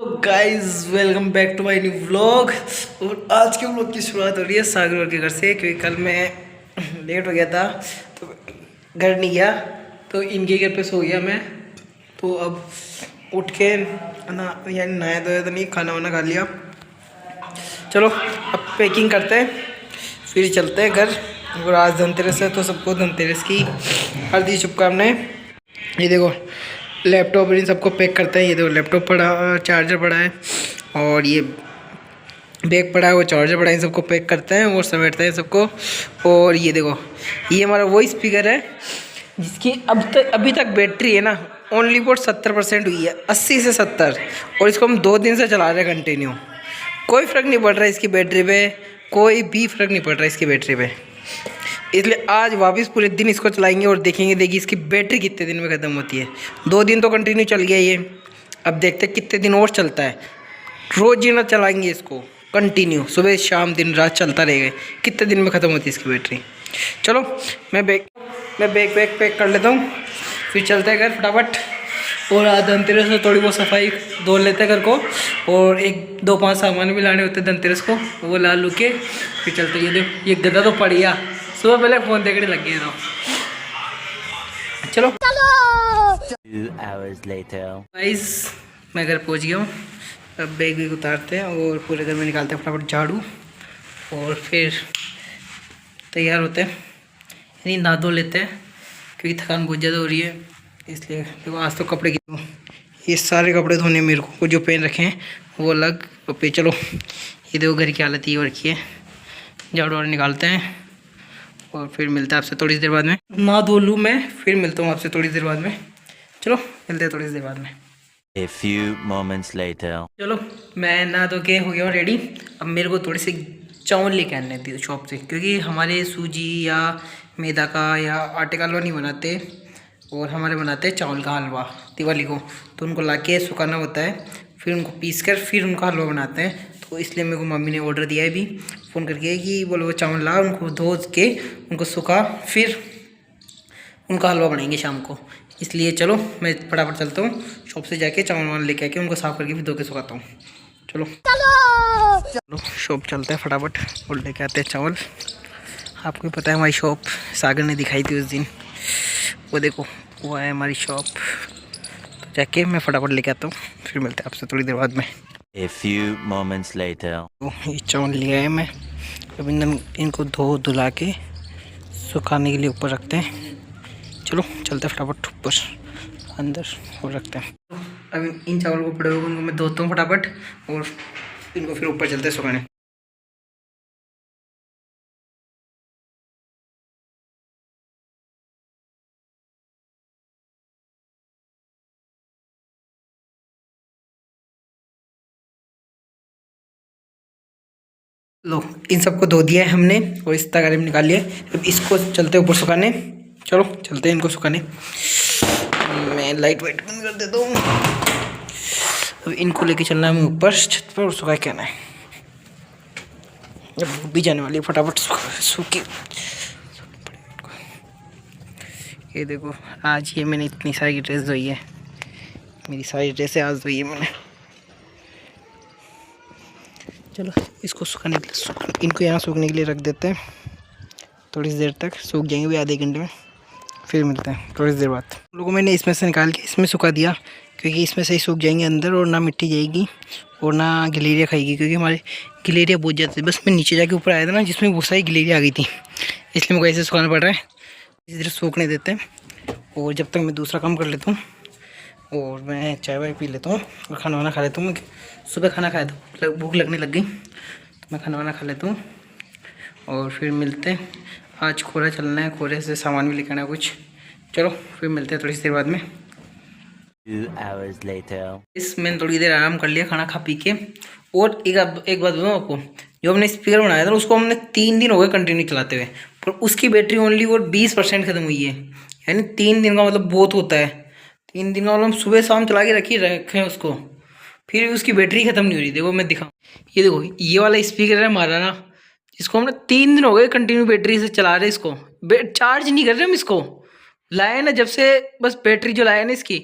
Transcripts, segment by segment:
Guys welcome back to my new vlog. और आज के व्लॉग की शुरुआत हो रही है सागर के घर से, क्योंकि कल मैं लेट हो गया था तो घर नहीं गया, तो इनके घर पे सो गया मैं। तो अब उठ के ना यानी नहाया धोया तो नहीं, खाना वाना खा लिया। चलो अब पैकिंग करते हैं, फिर चलते हैं घर। और आज धनतेरस है तो सबको धनतेरस की हार्दिक शुभकामनाएं। ये देखो लैपटॉप इन सबको पैक करते हैं। ये देखो लैपटॉप पड़ा, चार्जर पड़ा है, और ये बैग पड़ा है, वो चार्जर पड़ा है। इन सबको पैक करते हैं और समेटते हैं सबको। और ये देखो ये हमारा वही स्पीकर है जिसकी अभी तक बैटरी है ना ओनली फॉर 70% हुई है, 80 से 70। और इसको हम 2 दिन से चला रहे हैं कंटिन्यू। कोई फ़र्क नहीं पड़ रहा है इसकी बैटरी पे, कोई भी फ़र्क नहीं पड़ रहा है इसकी बैटरी पे। इसलिए आज वापस पूरे दिन इसको चलाएंगे और देखेंगे देखिए इसकी बैटरी कितने दिन में ख़त्म होती है। 2 दिन तो कंटिन्यू चल गया ये, अब देखते हैं कितने दिन और चलता है। रोज़ ही ना चलाएंगे इसको कंटिन्यू, सुबह शाम दिन रात चलता रहेगा, कितने दिन में ख़त्म होती है इसकी बैटरी। चलो मैं बैग पैक कर लेता हूँ, फिर चलते हैं घर फटाफट। और आज धनतेरस से थोड़ी बहुत सफाई धो लेते हैं घर को, और 1-2-5 सामान भी लाने होते हैं धनतेरस को, वो ला लू के फिर चलते। ये देखो ये गदा तो पड़ गया, सुबह पहले फ़ोन देखने लग गए ना। चलो 2 hours later. गाइस मैं घर पहुंच गया हूँ। अब बैग उतारते हैं और पूरे घर में निकालते हैं फटाफट झाड़ू, और फिर तैयार होते हैं, यानी नहा धो लेते हैं, क्योंकि थकान बहुत ज़्यादा हो रही है। इसलिए देखो आज तो कपड़े की ये सारे कपड़े धोने मेरे को जो पहन रखे हैं वो अलग पे। चलो ये देखो घर की हालत ये हो रखी है, झाड़ू वाड़ू निकालते हैं और फिर मिलते हैं आपसे थोड़ी देर बाद में। ना धो लूँ मैं, फिर मिलता हूँ आपसे थोड़ी देर बाद में। चलो मिलते हैं थोड़ी देर बाद में। A few moments later. चलो मैं ना धो के हो गया हूँ रेडी। अब मेरे को थोड़ी सी चावल लेके आने थी शॉप से, क्योंकि हमारे सूजी या मैदा का या आटे का हलवा नहीं बनाते, और हमारे बनाते हैं चावल का हलवा दिवाली को। तो उनको लाके सुखाना होता है, फिर उनको पीस कर फिर उनका हलवा बनाते हैं। तो इसलिए मेरे को मम्मी ने ऑर्डर दिया है अभी फ़ोन करके कि बोलो वो चावल ला, उनको धो के उनको सुखा, फिर उनका हलवा बनाएंगे शाम को। इसलिए चलो मैं फटाफट चलता हूँ शॉप से, जाके चावल वाल लेके आके उनको साफ़ करके फिर धो के सुखाता हूँ। चलो चलो शॉप चलते हैं फटाफट और लेके आते हैं चावल। आपको पता है हमारी शॉप सागर ने दिखाई थी उस दिन, वो देखो वो है हमारी शॉप। तो जाके मैं फटाफट लेके आता हूँ, फिर मिलते हैं आपसे थोड़ी देर बाद में। A few moments later. तो ये चावल लिया है मैं, अब इनको धुला के सुखाने के लिए ऊपर रखते हैं। चलो चलते फटाफट ऊपर अंदर और रखते हैं। अब इन चावल को पड़े हुए उनको मैं धोता हूँ फटाफट, और इनको फिर ऊपर चलते सुखाने। लो इन सबको धो दिया है हमने और इस तगारे में निकाल लिया। अब इसको चलते ऊपर सुखाने। चलो चलते हैं इनको सुखाने। मैं लाइट वाइट बंद कर देता हूँ। अब इनको लेके चलना है हमें ऊपर छत पर और सुखा के आना है। अब धूप भी जाने वाली है, फटाफट सूखी। ये देखो आज ये मैंने इतनी सारी ड्रेस धोई है, मेरी सारी ड्रेसें आज धोई है मैंने। चलो इसको सुखाने के लिए इनको यहाँ सूखने के लिए रख देते हैं, थोड़ी देर तक सूख जाएंगे भी, आधे घंटे में। फिर मिलते हैं थोड़ी देर बाद। लोगों मैंने इसमें से निकाल के इसमें सुखा दिया, क्योंकि इसमें से ही सूख जाएंगे अंदर, और ना मिट्टी जाएगी और ना गिलेरिया खाएगी, क्योंकि हमारे गिलेरिया बहुत ज़्यादा। बस मैं नीचे जाके ऊपर आया था ना, जिसमें बहुत सारी गिलेरिया आ गई थी, इसलिए मेरे को ऐसे सुखाना पड़ रहा है। इसी तरह सूखने देते हैं, और जब तक मैं दूसरा काम कर लेता हूँ, और मैं चाय वाय पी लेता हूँ और खाना वाना खा लेता हूँ। सुबह खाना खाया था, भूख लगने लग गई, तो मैं खाना वाना खा लेता हूँ और फिर मिलते हैं। आज खोरा चलना है, खोरे से सामान भी लेकर आना है कुछ। चलो फिर मिलते हैं थोड़ी देर बाद में। 2 hours later. मैंने थोड़ी देर आराम कर लिया खाना खा पी के। और एक बात बताऊँ आपको, जो हमने स्पीकर बनाया था उसको हमने 3 दिन हो गए कंटिन्यू चलाते हुए, पर उसकी बैटरी ओनली और 20% ख़त्म हुई है। यानी 3 दिन का मतलब बहुत होता है। 3 दिन का मतलब सुबह शाम चला के रखे उसको, फिर भी उसकी बैटरी ख़त्म नहीं हो रही। देखो मैं दिखाऊँ, ये देखो ये वाला स्पीकर है हमारा ना, इसको हमने 3 दिन हो गए कंटिन्यू बैटरी से चला रहे। इसको चार्ज नहीं कर रहे हम, इसको लाए ना जब से, बस बैटरी जो लाए ना इसकी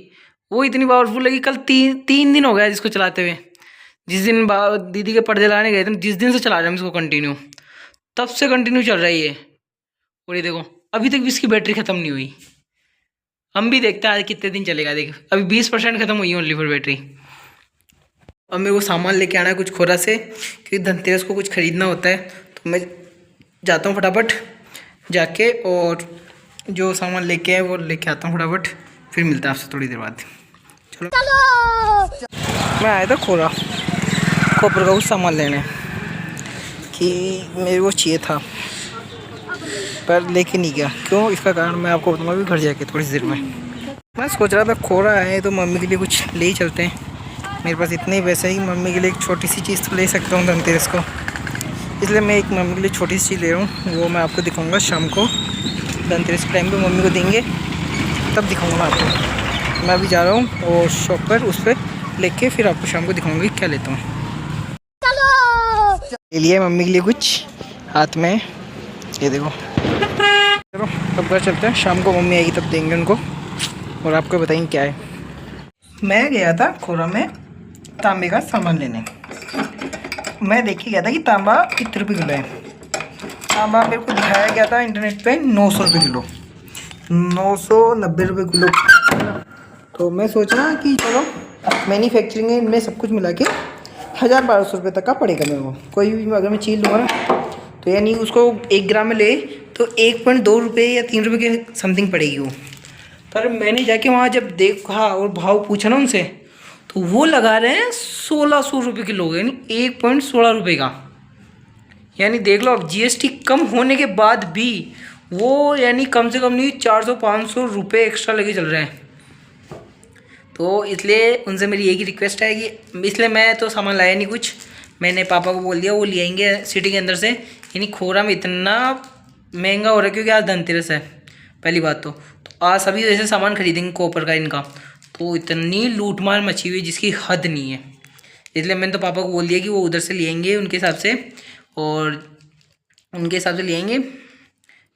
वो इतनी पावरफुल लगी। कल 3 दिन हो गया इसको चलाते हुए, जिस दिन दीदी के पर्दे लाने गए थे, जिस दिन से चला रहे हम इसको कंटिन्यू, तब से कंटिन्यू चल रहा है ये। और ये देखो अभी तक भी इसकी बैटरी ख़त्म नहीं हुई। हम भी देखते हैं आज कितने दिन चलेगा। देख अभी 20% ख़त्म हुई है ओनली फॉर बैटरी। अब मेरे को सामान लेके आना है कुछ खोरा से, क्योंकि धनतेरस को कुछ ख़रीदना होता है। तो मैं जाता हूँ फटाफट जाके, और जो सामान लेके आए वो लेके आता हूँ फटाफट, फिर मिलता है आपसे थोड़ी देर बाद। चलो मैं आया था खोपर का कुछ सामान लेने, कि मेरे को चाहिए था पर लेके नहीं गया। क्यों, इसका कारण मैं आपको बताऊँगा भी घर जाके थोड़ी देर में। मैं सोच रहा था खोरा है तो मम्मी के लिए कुछ ले ही चलते हैं। मेरे पास इतने ही पैसे हैं कि मम्मी के लिए एक छोटी सी चीज़ तो ले सकता हूँ धनतेरस को, इसलिए मैं एक मम्मी के लिए छोटी सी चीज़ ले रहा हूँ। वो मैं आपको दिखाऊँगा शाम को, धनतेरस के टाइम पर मम्मी को देंगे तब दिखाऊँगा मैं आपको। मैं अभी जा रहा हूँ और शॉप पर, उस पर लेके फिर आपको शाम को दिखाऊँगी क्या लेता हूँ। ले लिया मम्मी के लिए कुछ हाथ में, ये देखो। चलो अब घर चलते हैं, शाम को मम्मी आएगी तब देंगे उनको और आपको बताएंगे क्या है। मैं गया था खोरा में तांबे का सामान लेने। मैं देख के गया था कि तांबा कितने रुपये किलो है। तांबा मेरे को दिखाया गया था इंटरनेट पे 900 रुपये किलो, 990 रुपये किलो। तो मैं सोच रहा कि चलो मैन्युफैक्चरिंग है इनमें सब कुछ मिला के 1000-1200 रुपये तक का पड़ेगा मेरे को। कोई भी अगर मैं चीज़ लूँगा ना तो यानी उसको 1 ग्राम में ले तो 1.2 रुपये या 3 रुपये के समथिंग पड़ेगी वो। पर मैंने जाके वहाँ जब देखा और भाव पूछा ना उनसे, तो वो लगा रहे हैं 1600 रुपये किलो, यानी 1.16 रुपये का। यानी देख लो अब GST कम होने के बाद भी वो यानी कम से कम नहीं 400-500 रुपये एक्स्ट्रा लेके चल रहे हैं। तो इसलिए उनसे मेरी एक ही रिक्वेस्ट है कि, इसलिए मैं तो सामान लाया नहीं कुछ, मैंने पापा को बोल दिया वो ले आएंगे सिटी के अंदर से। यानी खोरा में इतना महंगा हो रहा है क्योंकि आज धनतेरस है पहली बात तो आज सभी जैसे सामान खरीदेंगे कॉपर का इनका, तो इतनी लूट मार मची हुई जिसकी हद नहीं है। इसलिए मैंने तो पापा को बोल दिया कि वो उधर से ले आएंगे उनके हिसाब से, और उनके हिसाब से ले आएंगे।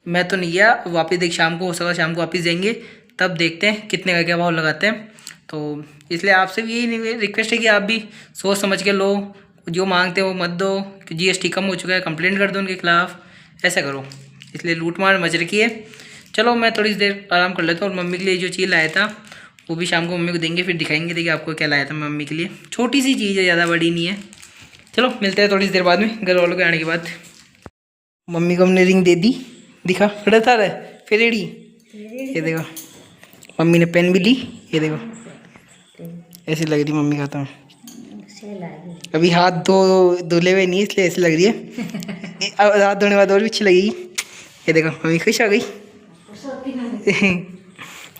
मैं तो नहीं गया वापस, देख शाम को हो सका शाम को वापस जाएंगे तब देखते हैं कितने का क्या भाव लगाते हैं। तो इसलिए आपसे भी यही रिक्वेस्ट है कि आप भी सोच समझ के लो, जो मांगते हो मत दो। GST कम हो चुका है, कंप्लेंट कर दो उनके खिलाफ़, ऐसा करो। इसलिए लूट मार मच रखी है। चलो मैं थोड़ी देर आराम कर लेता हूँ, और मम्मी के लिए जो चीज़ लाया था वो भी शाम को मम्मी को देंगे, फिर दिखाएंगे देखिए आपको क्या लाया था मम्मी के लिए। छोटी सी चीज़ है, ज़्यादा बड़ी नहीं है। चलो मिलते हैं थोड़ी देर बाद में घर वालों के आने के बाद। मम्मी को हमने रिंग दे दी, दिखा खड़ा था रहे फिर रेडी। ये देखो मम्मी ने पेन भी ली, ये देखो ऐसी लग रही मम्मी का। तो अभी हाथ धुले हुए नहीं इसलिए ऐसी लग रही है। अब हाथ धोने के बाद और भी अच्छी लगेगी। ये देखो मम्मी खुश आ गई।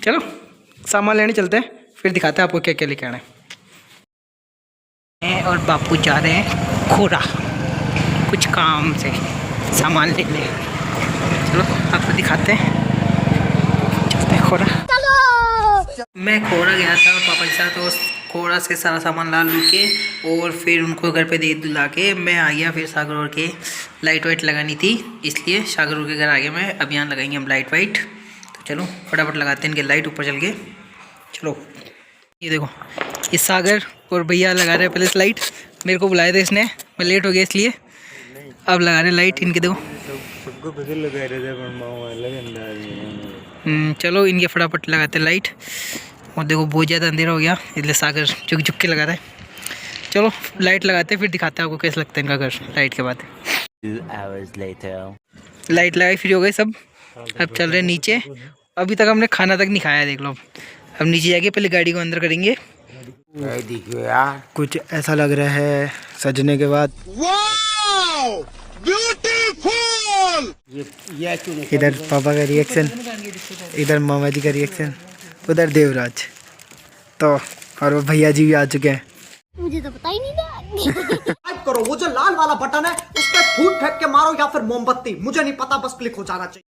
चलो सामान लेने चलते हैं, फिर दिखाते हैं आपको क्या क्या लेके आना है। और बापू जा रहे हैं खोरा कुछ काम से सामान लेने। चलो आपको दिखाते हैं, चलते हैं खोरा। मैं खोरा गया था पापा के साथ, और खोरा से सारा सामान ला लू के और फिर उनको घर पे दे दुला के मैं आ गया। फिर सागर और के लाइट वाइट लगानी थी, इसलिए सागर और के घर आ गया मैं। अब यहाँ लगाएंगे हम लाइट वाइट, तो चलो फटाफट लगाते हैं इनके लाइट ऊपर चल के। चलो ये देखो ये सागर और भैया लगा रहे हैं पहले से लाइट, मेरे को बुलाया था इसने, मैं लेट हो गया इसलिए। अब लगा रहे लाइट इनके, देखो चलो इनके फटाफट लगाते लाइट। और देखो बहुत ज़्यादा अंधेरा हो गया इसलिए सागर झुक झुक के लगा रहा है। चलो लाइट लगाते फिर दिखाते हैं आपको कैसा लगता है इनका घर लाइट के बाद। 2 hours later. लाइट लगाई फ्री हो गई सब, अब चल रहे नीचे। अभी तक हमने खाना तक नहीं खाया, देख लो। अब नीचे जाके पहले गाड़ी को अंदर करेंगे। देखियो यार कुछ ऐसा लग रहा है सजने के बाद। ब्यूटीफुल। इधर पापा का रिएक्शन, इधर मामा जी का रिएक्शन, उधर देवराज तो, और वो भैया जी भी आ चुके हैं। मुझे तो पता ही नहीं था। करो वो जो लाल वाला बटन है उस पर फूट फेंक के मारो या फिर मोमबत्ती, मुझे नहीं पता, बस क्लिक हो जाना चाहिए।